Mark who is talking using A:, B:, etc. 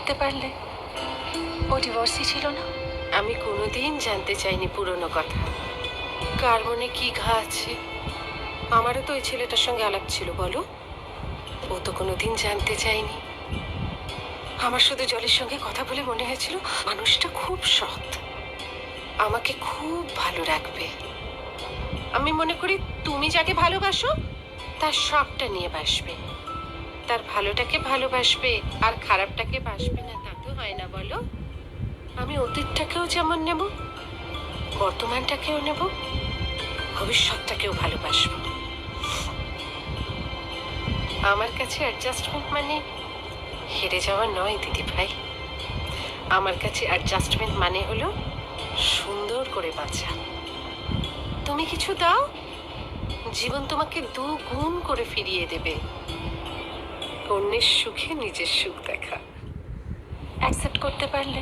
A: করতে পারলে ও ডিভোর্সই ছিল না?
B: আমি কোনোদিন জানতে চাইনি পুরনো কথা, কার মনে কি ঘা আছে। আমারও তো ওই ছেলেটার সঙ্গে আলাপ ছিল, বলো। ও তো কোনোদিন জানতে চাইনি। আমার শুধু জলের সঙ্গে কথা বলে মনে হয়েছিল মানুষটা খুব সৎ, আমাকে খুব ভালো রাখবে। আমি মনে করি তুমি যাকে ভালোবাসো তার সবটা নিয়ে বাসবে, তার ভালোটাকে ভালোবাসবে আর খারাপটাকে বাসবে না, তা তো হয় না, বলো। আমি অতীতটাকেও যেমন নেব, বর্তমানটাকেও নেব, ভবিষ্যৎটাকেও ভালোবাসবো। আমার কাছে অ্যাডজাস্টমেন্ট মানে হেরে যাওয়া নয় দিদি ভাই। আমার কাছে অ্যাডজাস্টমেন্ট মানে হলো সুন্দর করে বাঁচা। তুমি কিছু দাও, জীবন তোমাকে দুগুণ করে ফিরিয়ে দেবে। অন্যের সুখে নিজের সুখ দেখা।
A: অ্যাকসেপ্ট করতে পারলে